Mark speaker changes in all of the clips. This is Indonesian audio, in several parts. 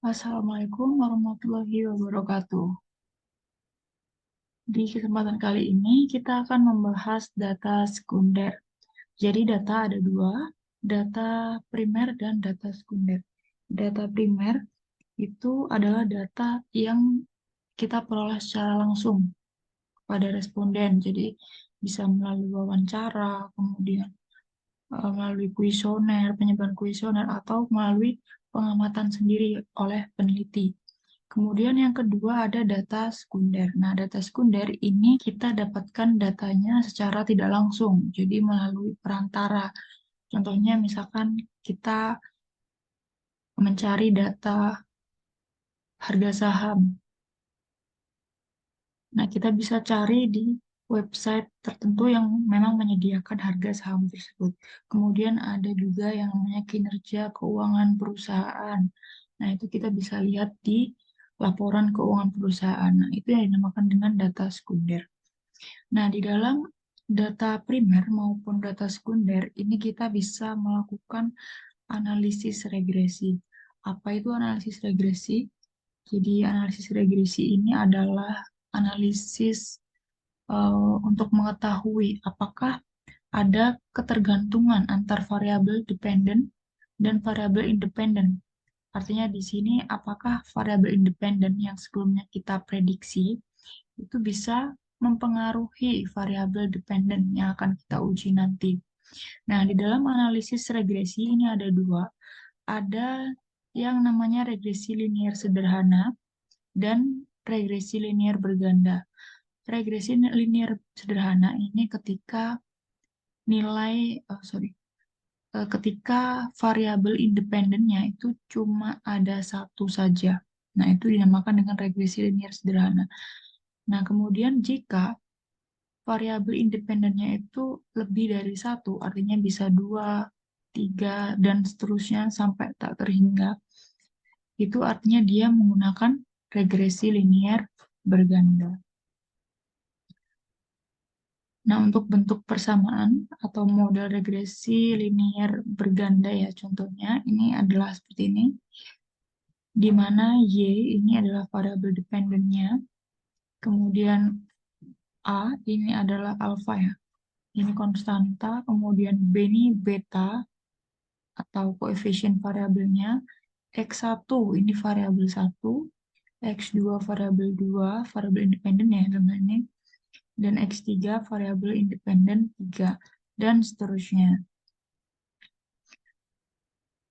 Speaker 1: Assalamualaikum warahmatullahi wabarakatuh. Di kesempatan kali ini kita akan membahas data sekunder. Jadi data ada dua, data primer dan data sekunder. Data primer itu adalah data yang kita peroleh secara langsung pada responden. Jadi bisa melalui wawancara, kemudian melalui kuesioner, penyebaran kuesioner, atau melalui pengamatan sendiri oleh peneliti. Kemudian yang kedua ada data sekunder. Nah, data sekunder ini kita dapatkan datanya secara tidak langsung, jadi melalui perantara. Contohnya misalkan kita mencari data harga saham. Nah, kita bisa cari di website tertentu yang memang menyediakan harga saham tersebut. Kemudian ada juga yang namanya kinerja keuangan perusahaan. Nah, itu kita bisa lihat di laporan keuangan perusahaan. Nah, itu yang dinamakan dengan data sekunder. Nah, di dalam data primer maupun data sekunder, ini kita bisa melakukan analisis regresi. Apa itu analisis regresi? Jadi, analisis regresi ini adalah analisis untuk mengetahui apakah ada ketergantungan antar variabel dependen dan variabel independen. Artinya di sini apakah variabel independen yang sebelumnya kita prediksi itu bisa mempengaruhi variabel dependen yang akan kita uji nanti. Nah, di dalam analisis regresi ini ada dua. Ada yang namanya regresi linier sederhana dan regresi linier berganda. Regresi linier sederhana ini nilai, ketika variabel independennya itu cuma ada satu saja. Nah, itu dinamakan dengan regresi linier sederhana. Nah, kemudian jika variabel independennya itu lebih dari satu, artinya bisa dua, tiga, dan seterusnya sampai tak terhingga, itu artinya dia menggunakan regresi linier berganda. Nah, untuk bentuk persamaan atau model regresi linier berganda ya, contohnya ini adalah seperti ini, di mana Y ini adalah variabel dependennya, kemudian A ini adalah alfa ya, ini konstanta, kemudian B ini beta atau koefisien variabelnya, X1 ini variabel 1, X2 variabel 2, variabel independen ya dalam hal ini, dan X3 variabel independen 3, dan seterusnya.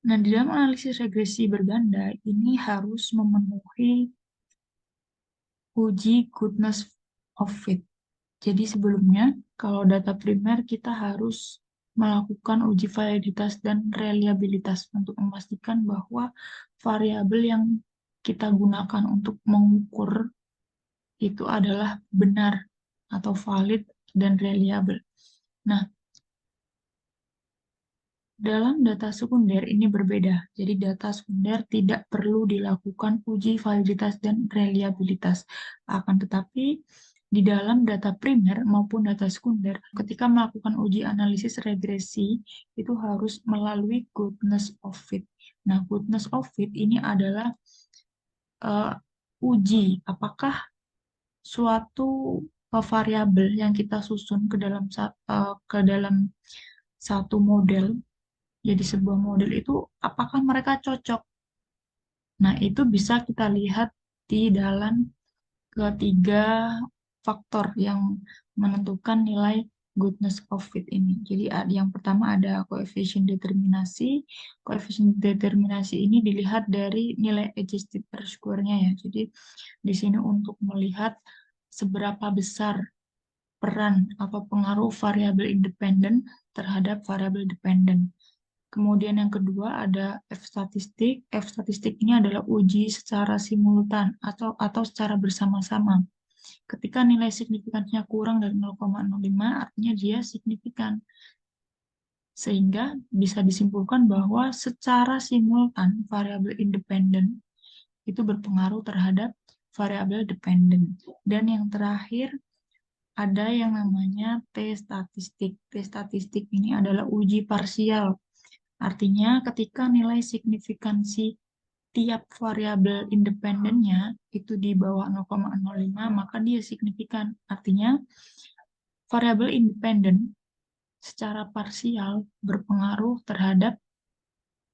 Speaker 1: Nah, di dalam analisis regresi berganda, ini harus memenuhi uji goodness of fit. Jadi sebelumnya, kalau data primer kita harus melakukan uji validitas dan reliabilitas untuk memastikan bahwa variabel yang kita gunakan untuk mengukur itu adalah benar atau valid dan reliable. Nah, dalam data sekunder ini berbeda. Jadi data sekunder tidak perlu dilakukan uji validitas dan reliabilitas. Akan tetapi di dalam data primer maupun data sekunder, ketika melakukan uji analisis regresi, itu harus melalui goodness of fit. Nah, goodness of fit ini adalah uji apakah suatu variabel yang kita susun ke dalam satu model, jadi sebuah model itu apakah mereka cocok. Nah, itu bisa kita lihat di dalam ketiga faktor yang menentukan nilai goodness of fit ini. Jadi yang pertama ada koefisien determinasi. Koefisien determinasi ini dilihat dari nilai adjusted R-square-nya ya. Jadi di sini untuk melihat seberapa besar peran atau pengaruh variabel independen terhadap variabel dependen. Kemudian yang kedua ada F-statistik. F-statistik ini adalah uji secara simultan atau secara bersama-sama. Ketika nilai signifikansinya kurang dari 0,05, artinya dia signifikan. Sehingga bisa disimpulkan bahwa secara simultan variabel independen itu berpengaruh terhadap variabel dependen. Dan yang terakhir ada yang namanya T-statistik. T-statistik ini adalah uji parsial. Artinya ketika nilai signifikansi tiap variabel independennya itu di bawah 0,05, maka dia signifikan. Artinya, variabel independen secara parsial berpengaruh terhadap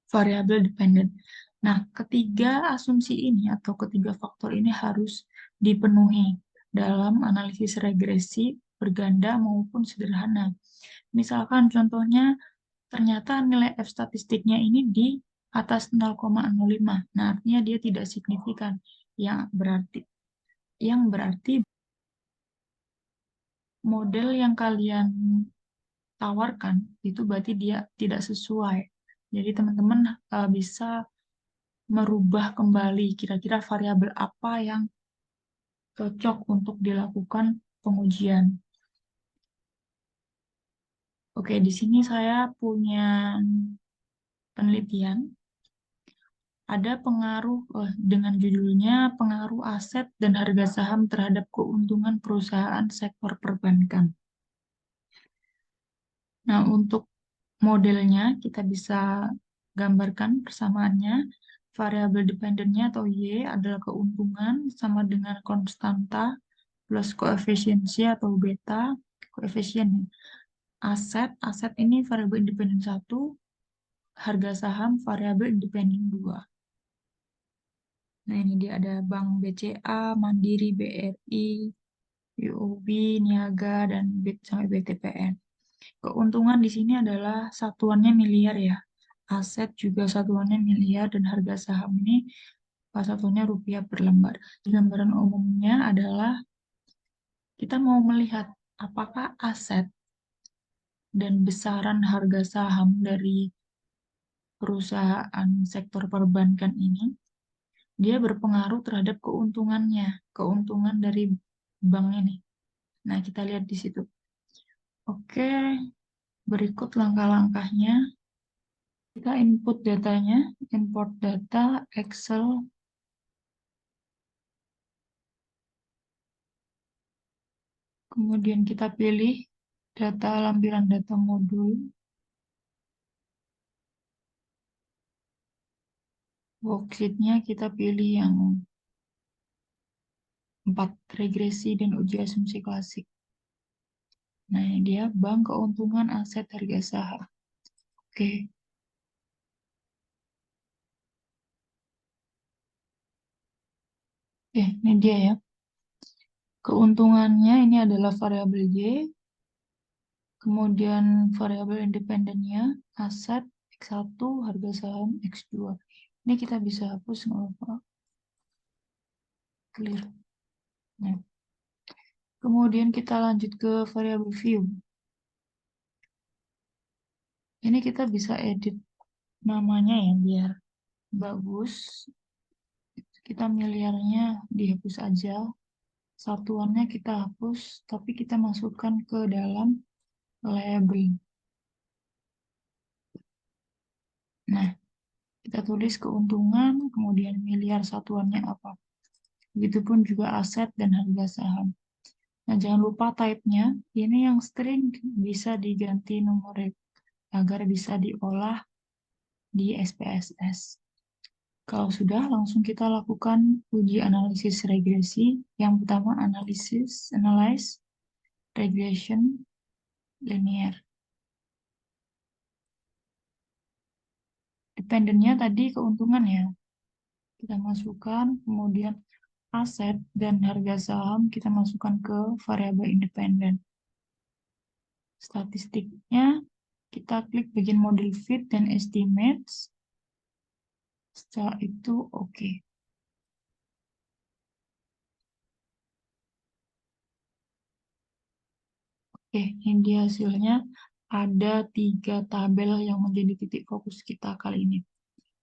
Speaker 1: variabel dependen. Nah, ketiga asumsi ini atau ketiga faktor ini harus dipenuhi dalam analisis regresi berganda maupun sederhana. Misalkan contohnya ternyata nilai F statistiknya ini di atas 0,05. Nah, artinya dia tidak signifikan. Yang berarti model yang kalian tawarkan itu berarti dia tidak sesuai. Jadi teman-teman bisa merubah kembali kira-kira variabel apa yang cocok untuk dilakukan pengujian. Oke, di sini saya punya penelitian. Ada pengaruh dengan judulnya pengaruh aset dan harga saham terhadap keuntungan perusahaan sektor perbankan. Nah, untuk modelnya kita bisa gambarkan persamaannya. Variabel dependennya atau Y adalah keuntungan sama dengan konstanta plus koefisiensi atau beta, koefisien aset ini variabel independen 1, harga saham variabel independen 2. Nah, ini dia ada Bank BCA, Mandiri, BRI, UOB, Niaga, dan sampai BTPN. Keuntungan di sini adalah satuannya miliar ya. Aset juga satuannya miliar dan harga saham ini satuannya rupiah per lembar. Gambaran umumnya adalah kita mau melihat apakah aset dan besaran harga saham dari perusahaan sektor perbankan ini dia berpengaruh terhadap keuntungannya, keuntungan dari bank ini. Nah, kita lihat di situ. Oke, berikut langkah-langkahnya. Kita input datanya, import data, Excel, kemudian kita pilih data lampiran data modul, worksheet-nya kita pilih yang 4 regresi dan uji asumsi klasik. Nah, ini dia bank keuntungan aset harga saham. Oke. Ini dia ya. Keuntungannya ini adalah variabel Y, kemudian variabel independennya, aset, X1, harga saham, X2. Ini kita bisa hapus, nggak apa-apa. Clear. Nah, kemudian kita lanjut ke variabel view. Ini kita bisa edit namanya ya, biar bagus. Kita miliarnya dihapus aja. Satuannya kita hapus, tapi kita masukkan ke dalam label. Nah, kita tulis keuntungan, kemudian miliar satuannya apa. Begitupun juga aset dan harga saham. Nah, jangan lupa type-nya. Ini yang string bisa diganti numerik agar bisa diolah di SPSS. Kalau sudah, langsung kita lakukan uji analisis regresi. Yang pertama, analyze, regression, linear. Dependennya tadi keuntungan ya. Kita masukkan, kemudian aset dan harga saham kita masukkan ke variabel independen. Statistiknya kita klik bagian model fit dan estimates. Setelah itu oke. Ini dia hasilnya. Ada 3 tabel yang menjadi titik fokus kita kali ini.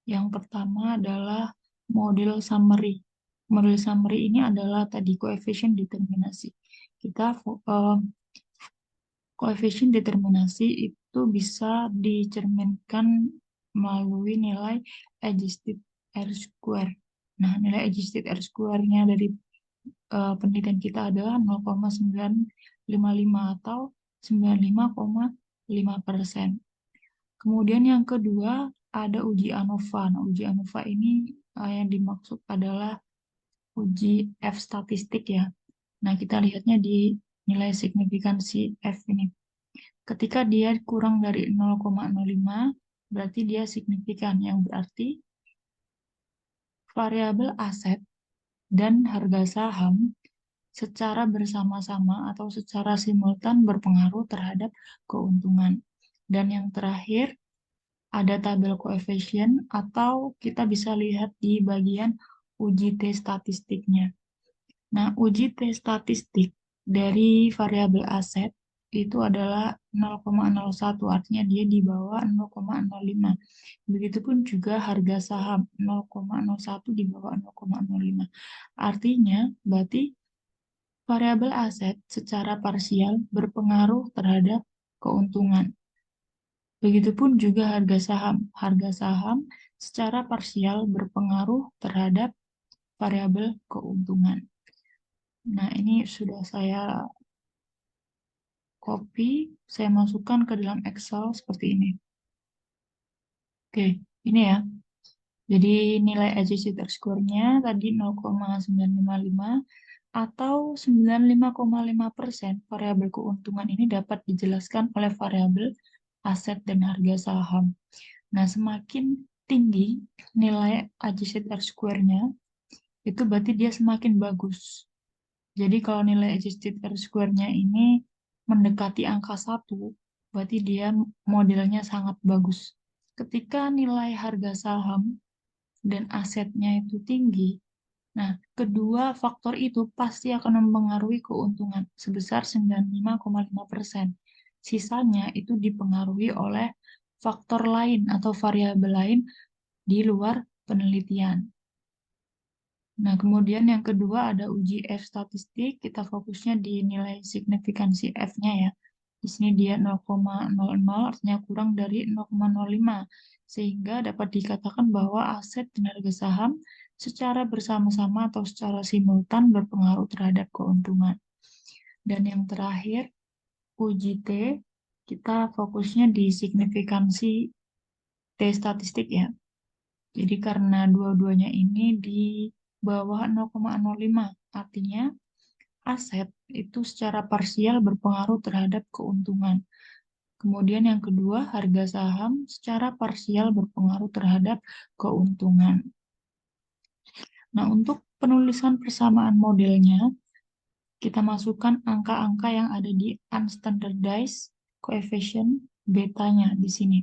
Speaker 1: Yang pertama adalah model summary. Model summary ini adalah tadi koefisien determinasi. Kita koefisien determinasi itu bisa dicerminkan melalui nilai adjusted R-square. Nah, nilai adjusted R-square-nya dari penelitian kita adalah 0,955 atau 95,5%. Kemudian yang kedua ada uji ANOVA. Nah, uji ANOVA ini yang dimaksud adalah uji F statistik ya. Nah, kita lihatnya di nilai signifikansi F ini. Ketika dia kurang dari 0,05, berarti dia signifikan, yang berarti variabel aset dan harga saham secara bersama-sama atau secara simultan berpengaruh terhadap keuntungan. Dan yang terakhir, ada tabel koefisien atau kita bisa lihat di bagian uji T statistiknya. Nah, uji T statistik dari variabel aset itu adalah 0,01, artinya dia di bawah 0,05. Begitupun juga harga saham 0,01 di bawah 0,05. Artinya, berarti variabel aset secara parsial berpengaruh terhadap keuntungan. Begitupun juga harga saham. Harga saham secara parsial berpengaruh terhadap variabel keuntungan. Nah, ini sudah saya copy, saya masukkan ke dalam Excel seperti ini. Oke, ini ya. Jadi nilai adjusted score-nya tadi 0,955 atau 95,5% variabel keuntungan ini dapat dijelaskan oleh variabel aset dan harga saham. Nah, semakin tinggi nilai adjusted R-square-nya, itu berarti dia semakin bagus. Jadi kalau nilai adjusted R-square-nya ini mendekati angka 1, berarti dia modelnya sangat bagus. Ketika nilai harga saham dan asetnya itu tinggi, nah, kedua faktor itu pasti akan mempengaruhi keuntungan sebesar 95,5%. Sisanya itu dipengaruhi oleh faktor lain atau variabel lain di luar penelitian. Nah, kemudian yang kedua ada uji F statistik. Kita fokusnya di nilai signifikansi F-nya ya. Di sini dia 0,00, artinya kurang dari 0,05. Sehingga dapat dikatakan bahwa aset dan harga saham secara bersama-sama atau secara simultan berpengaruh terhadap keuntungan. Dan yang terakhir, uji T, kita fokusnya di signifikansi T statistik ya. Jadi karena dua-duanya ini di bawah 0,05, artinya aset itu secara parsial berpengaruh terhadap keuntungan. Kemudian yang kedua, harga saham secara parsial berpengaruh terhadap keuntungan. Nah, untuk penulisan persamaan modelnya, kita masukkan angka-angka yang ada di unstandardized coefficient betanya di sini.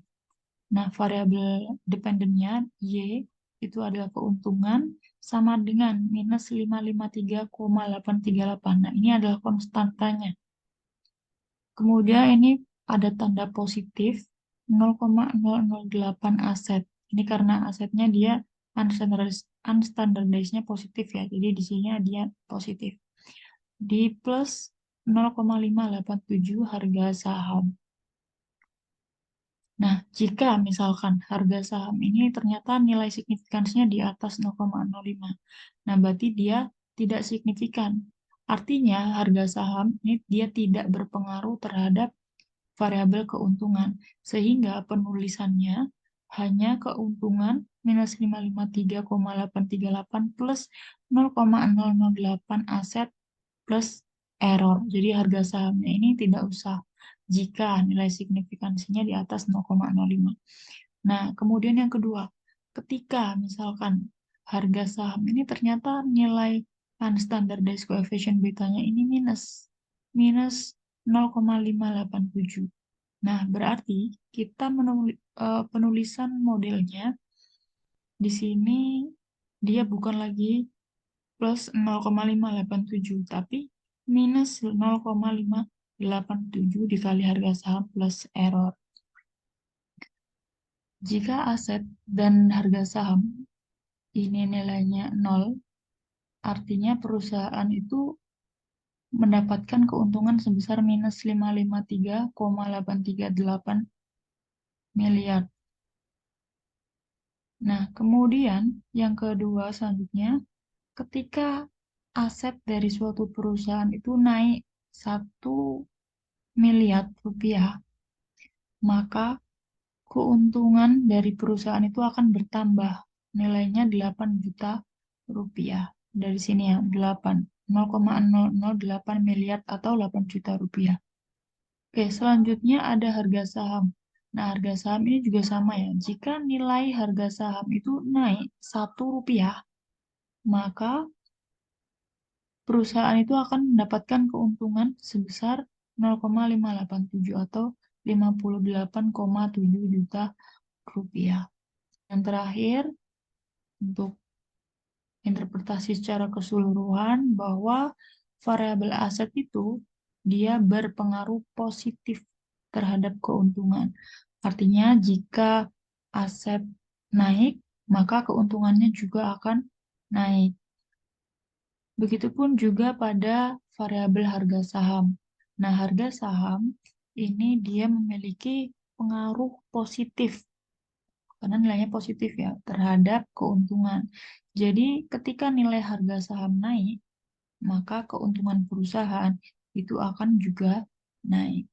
Speaker 1: Nah, variabel dependennya Y itu adalah keuntungan sama dengan minus 553,838. Nah, ini adalah konstantanya. Kemudian ini ada tanda positif 0,008 aset. Ini karena asetnya dia unstandardized-nya positif ya. Jadi di sini dia positif. Di plus 0,587 harga saham. Nah, jika misalkan harga saham ini ternyata nilai signifikansinya di atas 0,05, nah berarti dia tidak signifikan. Artinya harga saham ini dia tidak berpengaruh terhadap variabel keuntungan, sehingga penulisannya hanya keuntungan minus 553,838 plus 0,008 aset plus error. Jadi harga sahamnya ini tidak usah jika nilai signifikansinya di atas 0,05. Nah, kemudian yang kedua, ketika misalkan harga saham ini ternyata nilai unstandardized coefficient betanya ini minus 0,587. Nah, berarti kita penulisan modelnya di sini dia bukan lagi plus 0,587, tapi minus 0,587 dikali harga saham plus error. Jika aset dan harga saham ini nilainya 0, artinya perusahaan itu mendapatkan keuntungan sebesar minus 553,838 miliar. Nah, kemudian yang kedua selanjutnya, ketika aset dari suatu perusahaan itu naik 1 miliar rupiah, maka keuntungan dari perusahaan itu akan bertambah nilainya 8 juta rupiah. Dari sini ya, 8. 0,008 miliar atau 8 juta rupiah. Oke, selanjutnya ada harga saham. Nah, harga saham ini juga sama ya. Jika nilai harga saham itu naik 1 rupiah, maka perusahaan itu akan mendapatkan keuntungan sebesar 0,587 atau 58,7 juta rupiah. Yang terakhir, untuk interpretasi secara keseluruhan bahwa variabel aset itu dia berpengaruh positif terhadap keuntungan. Artinya jika aset naik, maka keuntungannya juga akan naik. Begitupun juga pada variabel harga saham. Nah, harga saham ini dia memiliki pengaruh positif karena nilainya positif ya terhadap keuntungan. Jadi, ketika nilai harga saham naik, maka keuntungan perusahaan itu akan juga naik.